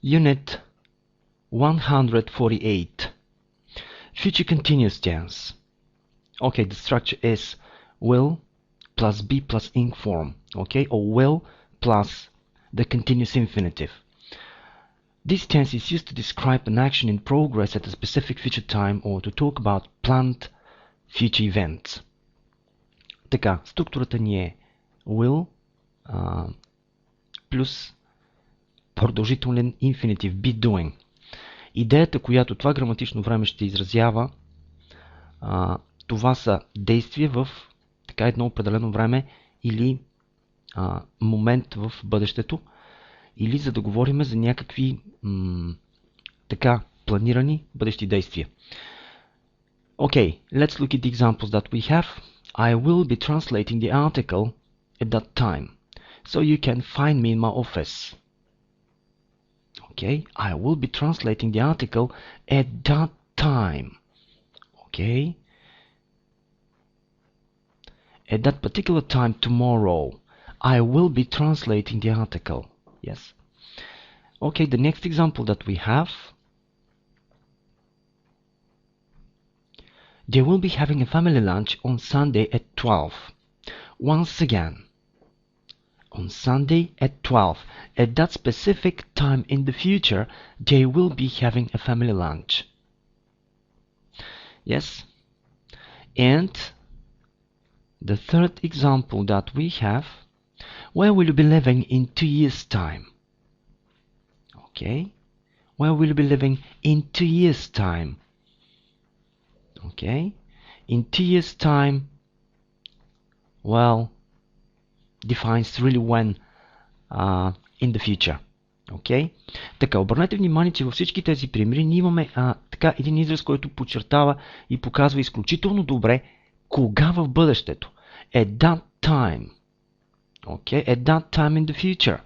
Unit 148. Future continuous tense. Okay, the structure is will plus be plus ing form. Okay, or will plus the continuous infinitive. This tense is used to describe an action in progress at a specific future time or to talk about planned future events. Така, структурата ни е will плюс продължителен infinitive be doing. Идеята, която това граматично време ще изразява, това са действия в така едно определено време или момент в бъдещето, или за да говорим за някакви така планирани бъдещи действия. Okay, let's look at the examples that we have. I will be translating the article at that time, so you can find me in my office. Okay, I will be translating the article at that time. Okay, at that particular time tomorrow, I will be translating the article. Yes. Okay, the next example that we have. They will be having a family lunch on Sunday at 12. Once again, on Sunday at 12. At that specific time in the future, they will be having a family lunch. Yes. And the third example that we have, where will you be living in 2 years' time? Okay. Where will you be living in 2 years' time? Okay. In 2 years' time, well, defines really when in the future. Okay? Така, обърнете внимание, че във всички тези примери ние имаме така един израз, който подчертава и показва изключително добре кога в бъдещето. At that time. Okay? At that time in the future.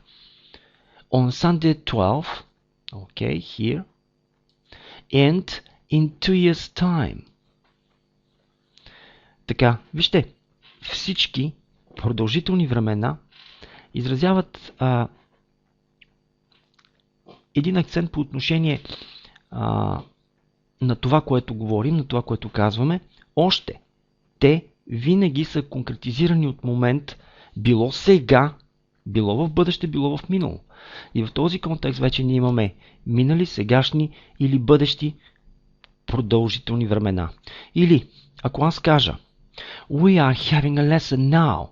On Sunday at 12. Okay, here. And in 2 years' time. Така, вижте, всички продължителни времена изразяват един акцент по отношение на това, което говорим, на това, което казваме. Още те винаги са конкретизирани от момент, било сега, било в бъдеще, било в минало. И в този контекст вече ние имаме минали, сегашни или бъдещи продължителни времена. Или, ако аз кажа We are having a lesson now.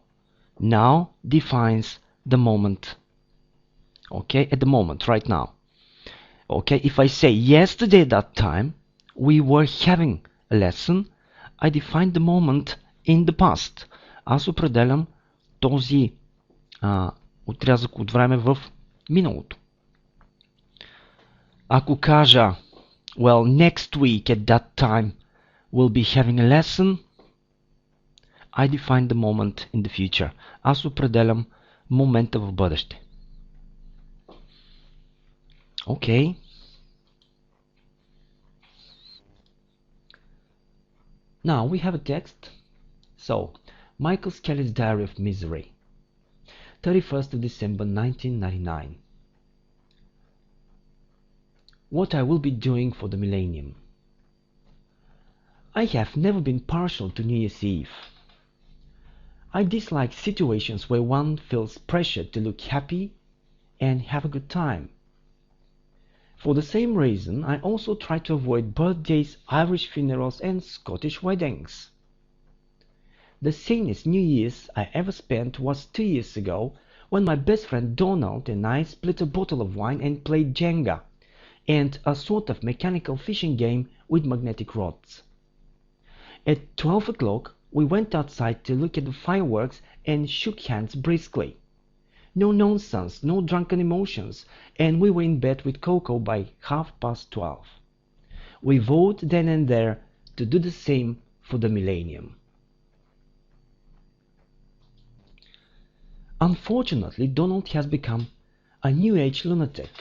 Now defines the moment. Okay, at the moment, right now. Okay, if I say yesterday at that time, we were having a lesson, I define the moment in the past. Аз определям този отрязък от време в миналото. Ако кажа, well, next week at that time, we'll be having a lesson, I define the moment in the future. Аз определям момента в бъдеще. Okay. Now we have a text. So, Michael Skelly's Diary of Misery. 31st of December 1999. What I will be doing for the millennium. I have never been partial to New Year's Eve. I dislike situations where one feels pressure to look happy and have a good time. For the same reason, I also try to avoid birthdays, Irish funerals, and Scottish weddings. The sanest New Year's I ever spent was 2 years ago, when my best friend Donald and I split a bottle of wine and played Jenga, and a sort of mechanical fishing game with magnetic rods. At 12 o'clock, we went outside to look at the fireworks and shook hands briskly. No nonsense, no drunken emotions, and we were in bed with Coco by 12:30. We vowed then and there to do the same for the millennium. Unfortunately, Donald has become a New Age lunatic.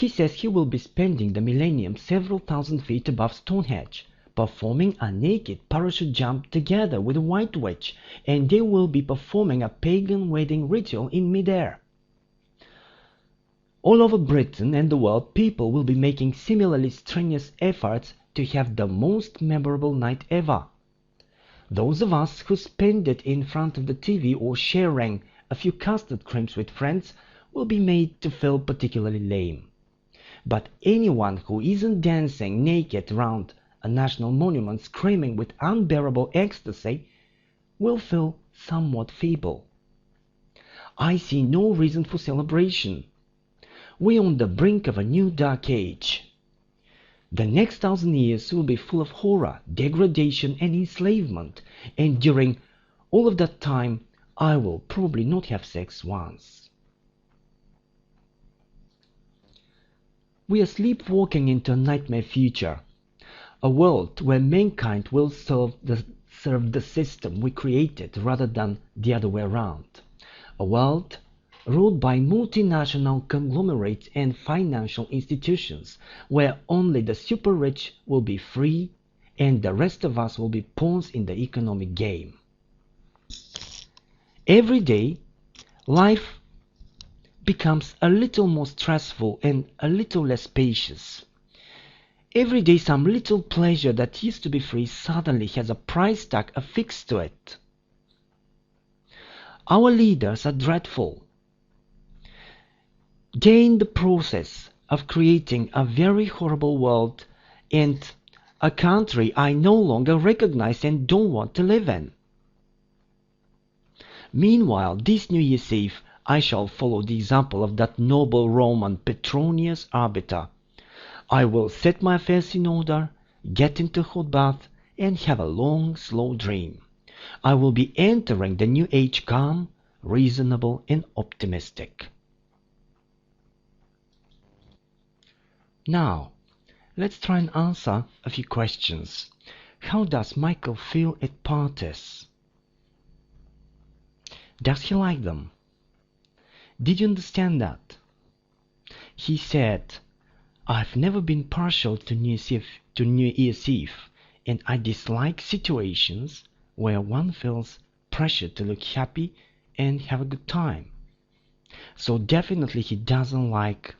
He says he will be spending the millennium several thousand feet above Stonehenge, performing a naked parachute jump together with a white witch, and they will be performing a pagan wedding ritual in midair. All over Britain and the world, people will be making similarly strenuous efforts to have the most memorable night ever. Those of us who spend it in front of the TV or sharing a few custard creams with friends will be made to feel particularly lame. But anyone who isn't dancing naked around a national monument screaming with unbearable ecstasy will feel somewhat feeble. I see no reason for celebration. We're on the brink of a new dark age. The next 1,000 years will be full of horror, degradation and enslavement, and during all of that time I will probably not have sex once. We are sleepwalking into a nightmare future, a world where mankind will serve the system we created rather than the other way around, a world ruled by multinational conglomerates and financial institutions, where only the super rich will be free and the rest of us will be pawns in the economic game. Every day, life becomes a little more stressful and a little less spacious. Every day, some little pleasure that used to be free suddenly has a price tag affixed to it. Our leaders are dreadful. They're in the process of creating a very horrible world and a country I no longer recognize and don't want to live in. Meanwhile, this New Year's Eve, I shall follow the example of that noble Roman Petronius Arbiter. I will set my affairs in order, get into a hot bath, and have a long, slow dream. I will be entering the new age calm, reasonable, and optimistic. Now, let's try and answer a few questions. How does Michael feel at parties? Does he like them? Did you understand that? He said, I've never been partial to New Year's Eve, and I dislike situations where one feels pressure to look happy and have a good time. So definitely he doesn't like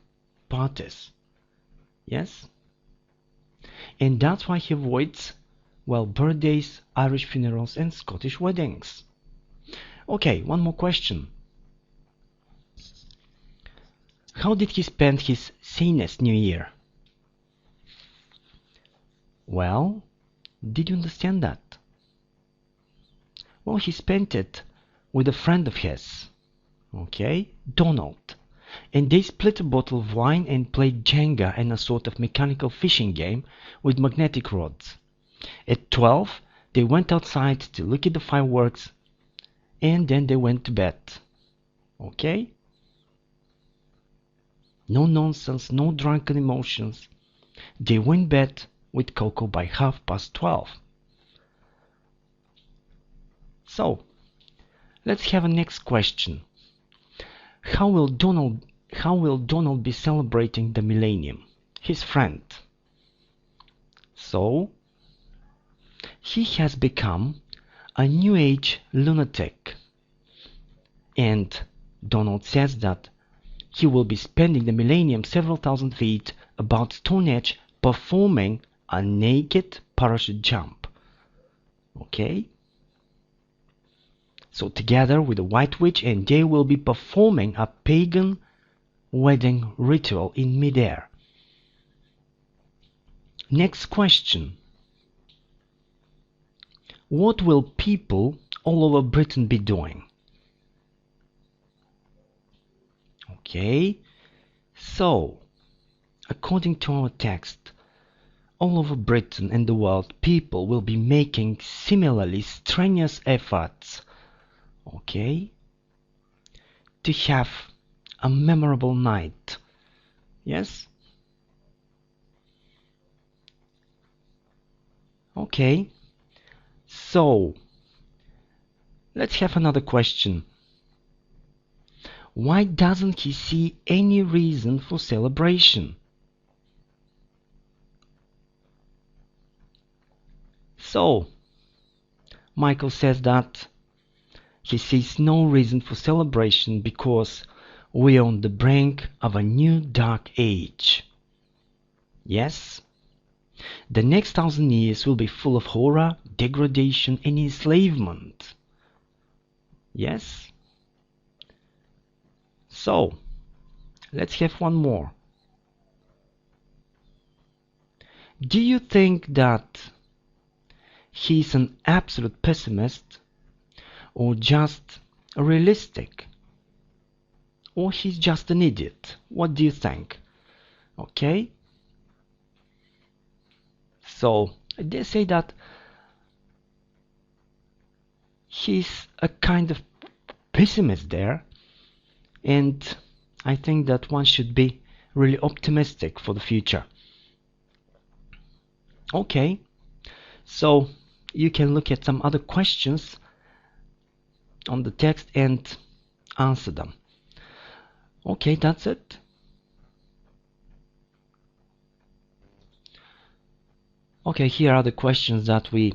parties. Yes? And that's why he avoids, well, birthdays, Irish funerals, and Scottish weddings. Okay, one more question. How did he spend his sanest New Year? Well, did you understand that? Well, he spent it with a friend of his, okay, Donald. And they split a bottle of wine and played Jenga and a sort of mechanical fishing game with magnetic rods. At 12, they went outside to look at the fireworks, and then they went to bed. Okay? No nonsense, no drunken emotions. They went to bed with Coco by 12:30. So, let's have a next question. How will Donald be celebrating the millennium? His friend. So, he has become a New Age lunatic. And Donald says that he will be spending the millennium several thousand feet above Stonehenge performing a naked parachute jump. Okay? So together with the White Witch, and they will be performing a pagan wedding ritual in midair. Next question. What will people all over Britain be doing? Okay, so according to our text, all over Britain and the world, people will be making similarly strenuous efforts, okay, to have a memorable night. Yes? Okay, so let's have another question. Why doesn't he see any reason for celebration? So, Michael says that he sees no reason for celebration because We are on the brink of a new dark age. Yes, the next 1,000 years will be full of horror, degradation, and enslavement. Yes? So, let's have one more. Do you think that he's an absolute pessimist, or just realistic, or he's just an idiot? What do you think? Okay? So, I dare say that he's a kind of pessimist there, and I think that one should be really optimistic for the future. Okay, so you can look at some other questions on the text and answer them. Okay, that's it. Okay, here are the questions that we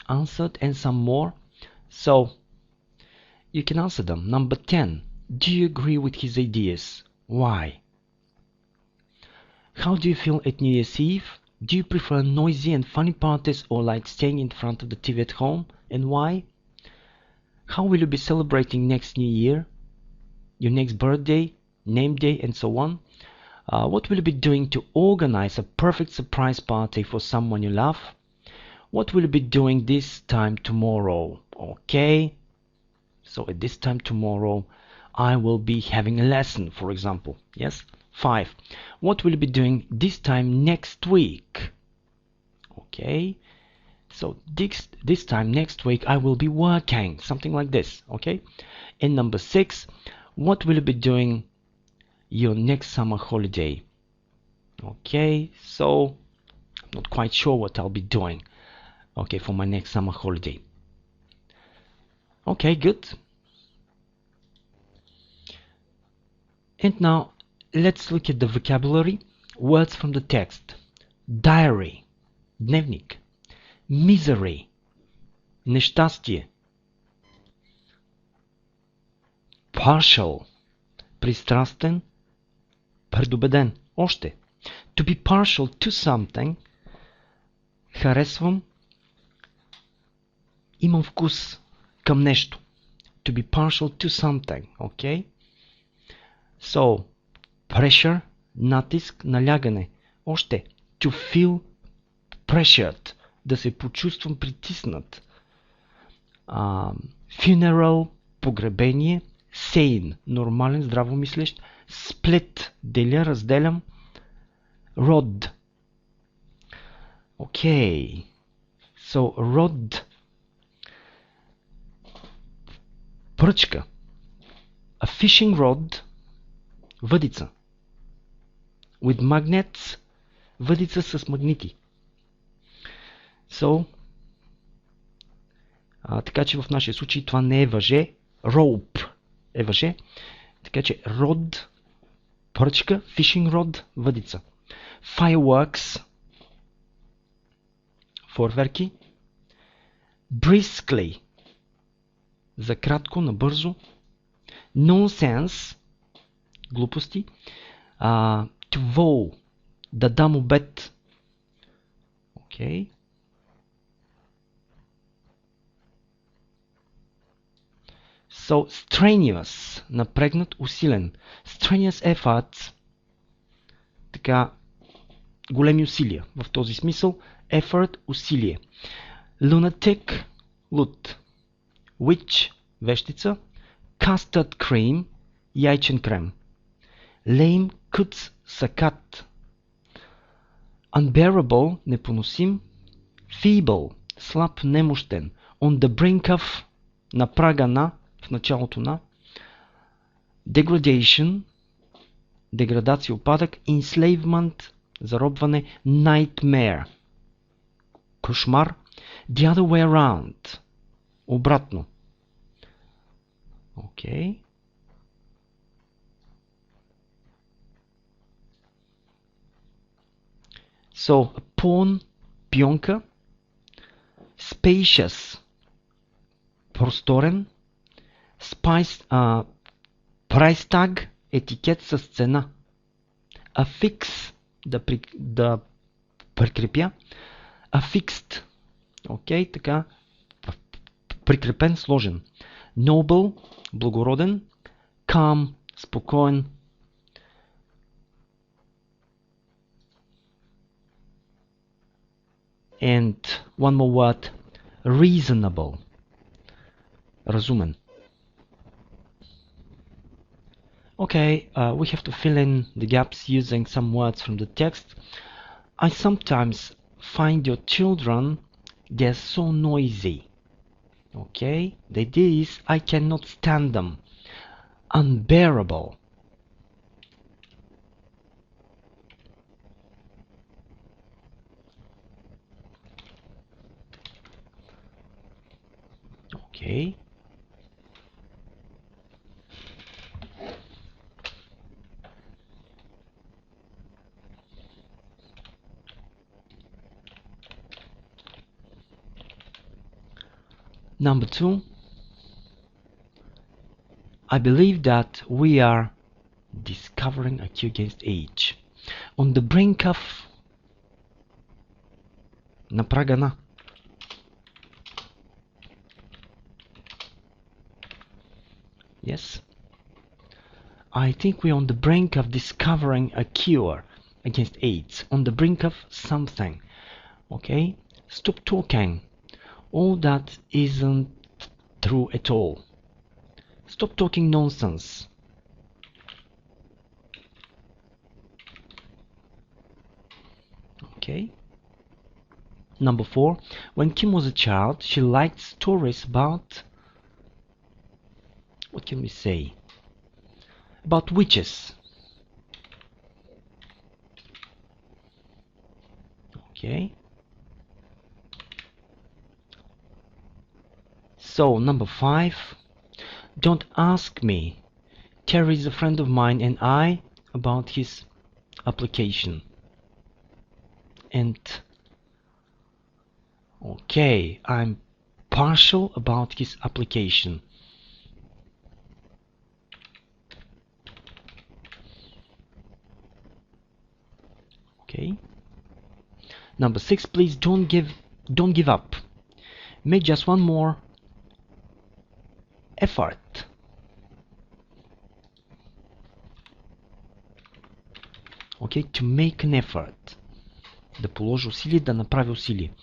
answered and some more. So you can answer them. Number 10. Do you agree with his ideas? Why? How do you feel at New Year's Eve? Do you prefer noisy and funny parties or like staying in front of the TV at home? And why? How will you be celebrating next New Year? Your next birthday, name day, and so on? What will you be doing to organize a perfect surprise party for someone you love? What will you be doing this time tomorrow? Okay, so at this time tomorrow I will be having a lesson, for example. Yes. 5. What will you be doing this time next week? Okay, so this time next week I will be working, something like this. Okay. And number 6, what will you be doing your next summer holiday? Okay, so I'm not quite sure what I'll be doing, okay, for my next summer holiday. Okay, good. And now let's look at the vocabulary. Words from the text. Diary, дневник. Misery, нещастие. Partial, пристрастен, предубеден. Още. To be partial to something. Харесвам. Имам вкус към нещо. To be partial to something. Okay? So, pressure, натиск, налягане. Още. To feel pressured. Да се почувствам притиснат. Funeral, погребение. Sane, нормален, здравомислещ. Split, деля, разделям. Rod. Okay. So, rod. Пръчка. A fishing rod. Въдица. With magnets. Въдица с магнити. So, така че в нашия случай това не е въже. Rope е въже. Така че rod, пръчка, fishing rod, въдица. Fireworks, фойерверки. Briskly, за кратко, набързо. Nonsense, глупости. To vow, да дам обет. Okay. So, strenuous, напрегнат, усилен. Strenuous efforts, така, големи усилия. В този смисъл, effort, усилие. Lunatic, луд. Witch, вещица. Custard cream, яйчен крем. Lame, куц, сакат. Unbearable, непоносим. Feeble, слаб, немощен. On the brink of, на прага на, в началото на. Degradation, деградация, упадък. Enslavement, заробване. Nightmare, кошмар. The other way around, обратно. Okay. So, pawn, пионка. Spacious, просторен. Price tag, етикет с цена. Affix, да прикрепя. Affixed, окей, така, прикрепен, сложен. Noble, благороден. Calm, спокоен. And one more word, reasonable, разумен. Okay, we have to fill in the gaps using some words from the text. I sometimes find your children, they're so noisy. Okay, the idea is I cannot stand them. Unbearable. Okay. Number 2. I believe that we are discovering a cure against age. On the brink of, на прага на. Yes. I think we're on the brink of discovering a cure against AIDS. On the brink of something. Okay? Stop talking. All that isn't true at all. Stop talking nonsense. Okay. Number 4. When Kim was a child, she liked stories about, what can we say? About witches. Okay. So, number 5. Don't ask me. Terry is a friend of mine and I about his application. And okay, I'm partial about his application. Okay. Number 6, please don't give up. Make just one more effort. Okay, to make an effort. Да положи усилие, да направи усилие.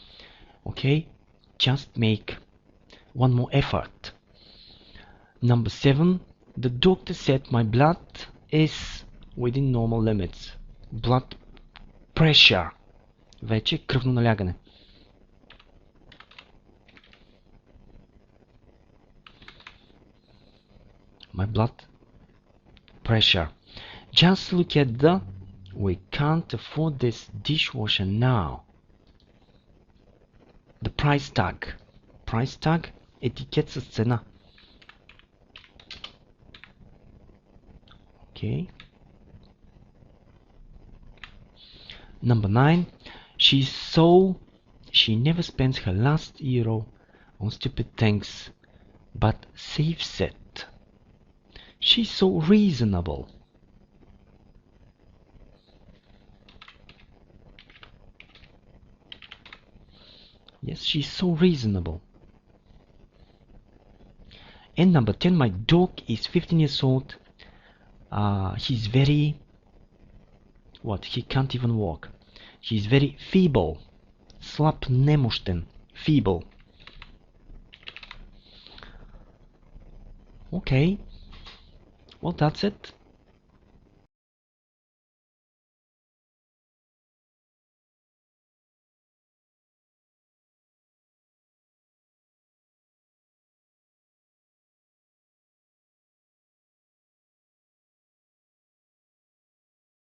Okay, just make one more effort. Number 7, the doctor said my blood is within normal limits. Blood pressure. Вече кръвно налягане. My blood pressure. Just look at the, we can't afford this dishwasher now. The price tag. Price tag, етикет с цена. Okay. Number 9. She never spends her last euro on stupid things, but saves it. She's so reasonable. Yes, she's so reasonable. And number 10, my dog is 15 years old. He's very, he can't even walk. He's very feeble. Slab, немощен. Feeble. Okay. Well, that's it.